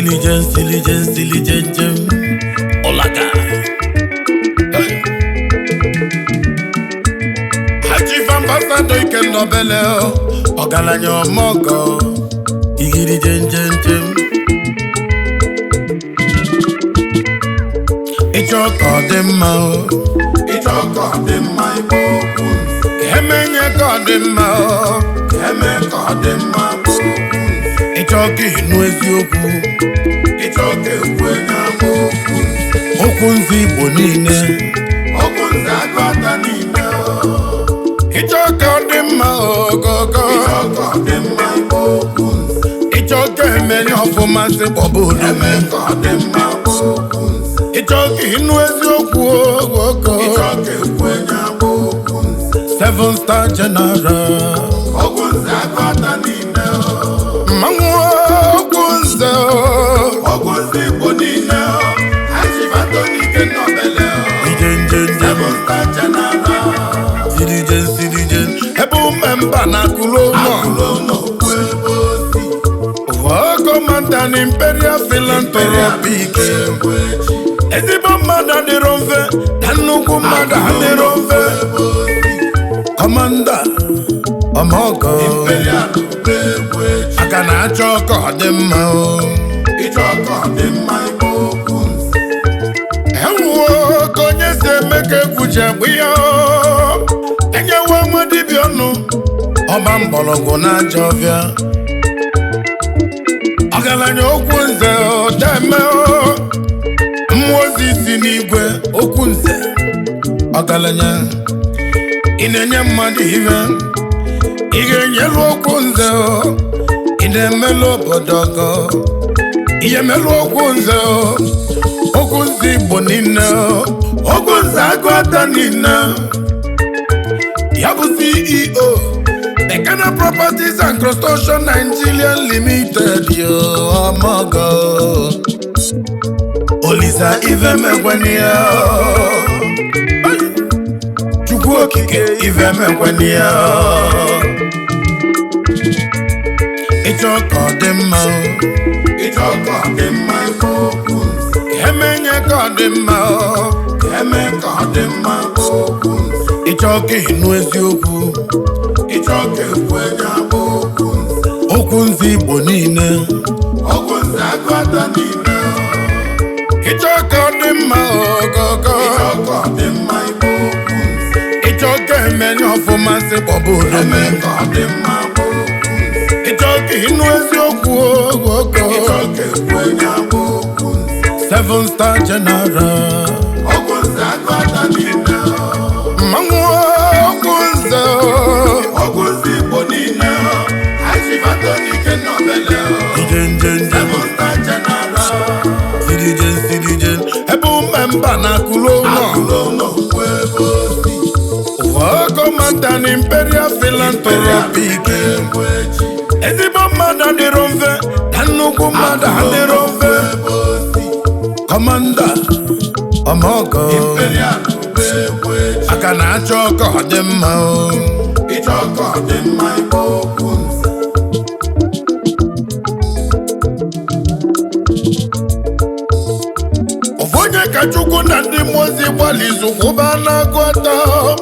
Diligence, Olaga. Chief Ambassador Ike Nobele, Ogalanyo Moko, Diligence. It's all called them out. It's all called them my bones. Kemenya called them out. Kemenya called them my bones. It's all good, no is you. It's okay when I'm Okwunze bonine. Okwunze agwatanine. It's okay on them go. It's okay on them my Okwunze. It's okay many of them I say bobo. It's okay on them my Okwunze. It's okay in Wezokwu. It's okay when I'm Okwunze. 7-star general. Okwunze agwatanine. Okwunze bonine, Ike Nobele, Diligence, Ebu member na kulono, Commandant Imperial Philanthropic, Ezibo mada de ronve, Danuku mada de ronve, Commander, Amoko, Akana choko dem. It's all called them my bones. Ewo konye se meke kuche wiyo. Enye wa mwadi bionu. Oba mbologo na jovya. Ogalanyo Okwunze deme o. Mwozi sinigwe Okwunze. Ogalanya inenye mwadi hive. Ige nyelu Okwunze o. Idemelo bodogo. Iyemelu Okwunze bonine, Okwunze agwatanine. Yabu CEO, the Ghana Properties and Construction Nigeria Limited, yo, my God. Olisa Ivemekwania, Chukwu Okike Ivemekwania. It's all called them out. It's all called them my bones. Kemenya called them out. Kemenya called them my bones. It's okay, no is you. It's okay when you're bones. Okwunze bonine. Okwunze agwatanine. It's all called them out. It's all called them my bones. It's okay, men of a massive bubble. Kemenya called them my bones. It's okay, no is you. It's okay when you're Okwunze. 7-star general. Okwunze agwatanine. Okwunze bonine. Ike Nobele. 7-star general. Diligence. Ebu member na kulono. Commandant Imperial Philanthropic. Ezibo mada de ronve, Danuku mada de ronve. Commander, Amoko, Akana choko dem. It's all called them my bones. Ofonye kachukwu na ndị mozi gbalizu kwụba na gwata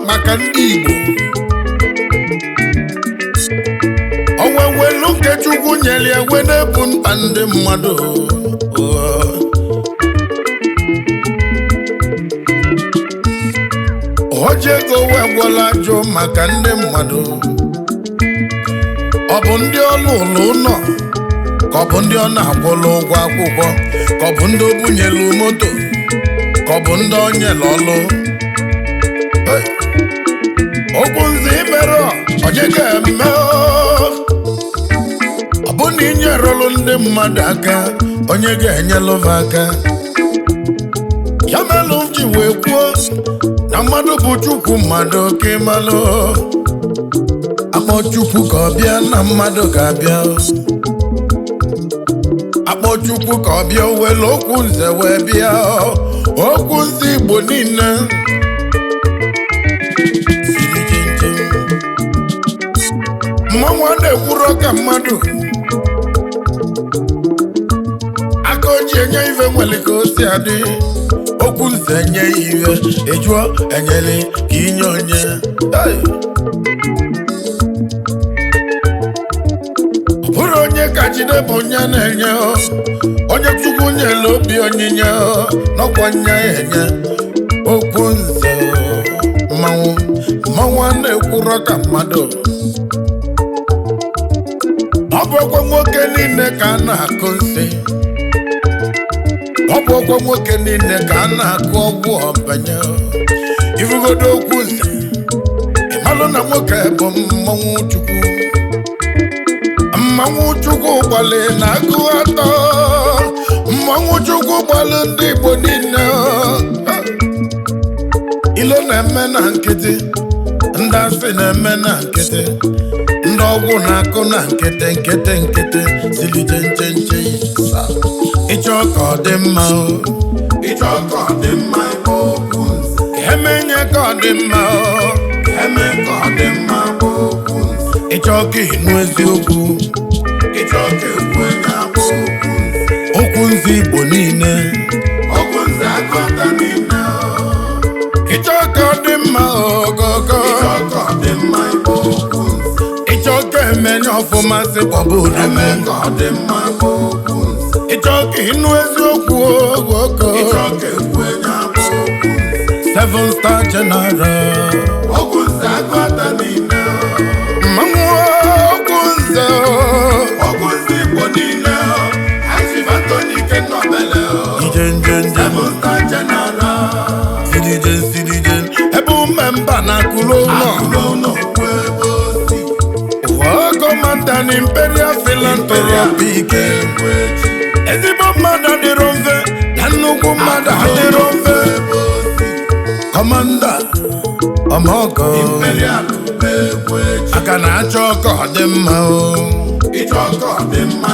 maka ndị Igbo. Onwewelu nke Chukwu nyeli ewe na-ebu mkpa ndị mmadụ. Ojego wegwala jụ maka ndị mmadụ. Ọ bụ ndị ọlụ ụlọ ka ọ bụ ndị ọ na-akwụlụ ụgwọ akwụkwọ, ka ọ bụ ndị o bunyelu moto, ka ọ bụ ndị o nyelu ọlụ. Okwunze imere onye ga-eme. Ọ bụ na inyerelu ndị mmadụ aka, onye ga-enyelu aka. Ya melụ m ji wee kwuo na mmadụ bụ Chukwu, mmadụ oke malụ. Akpọ Chukwu ka ọ bịa na mmadụ ga-abịa. Akpọ Chukwu ka ọ bịa wele Okwunze wee bịa. Okwunze Igbo niile. Mmanwụ a na-ekwuru ka mmadụ. ego ji enye ife nwere ka o si adị Okwunze enye iwe ejụọ enyere ka inye onye ọ bụrụ onye ka jide bụ onye na-enye onye Chukwu nyere obi onyinye n'ọkwa nya enye Okwunze mmanwụ a na-ekwurọ ka mmadụ ọ bụ ọkwa nwoke niile ka a na-akụ nsị ọ bụ ọkwa nwoke niile ka a na-akụ ọgwụ ọbanye ifugodo Okwunze ịmalụ na nwoke bụ mmanwụ Chukwu gbalị na-agụ atọ mmanwụ Chukwu gbalị ndị Igbo niile ilo na-eme na nkịtị ndị asị na-eme na nkịtị ndị ọgwụ na-akụ na nkịtị silije nche ịchọ ka ọ dị mma ịchọ ka ọ dị mma Okwunze ka emenye ka ọ dị mma ka eme ka ọ dị mma Okwunze ịchọ ka ịnụ eziokwu ịchọ ka ekwu enye Okwunze Igbo niile Okwunze agụta niile ịchọ ka ọ dị mma ogogo ịchọ ka ọ dị mma Okwunze ịchọ ka emenye ọfụma si kpọba eme ka ọ dị mma Okwunze ịchọ ka ịnụ eziokwu ogogo ịchọ ka ekwu enye Okwunze 7-star general Okwunze agụta niile mmanwụ Okwunze Igbo niile Achịbatọnike nọbele ije 7-star general silije ebe umemba na akụlụ ụlọ Kọmanda na Imperial Philanthropic ezigbo mmadụ adịrọ mfe na nnukwu mmadụ adịrọ mfe Kọmanda ọmọgọ aka na-achọ ka ọ dị mma ịchọ ka ọ dị mma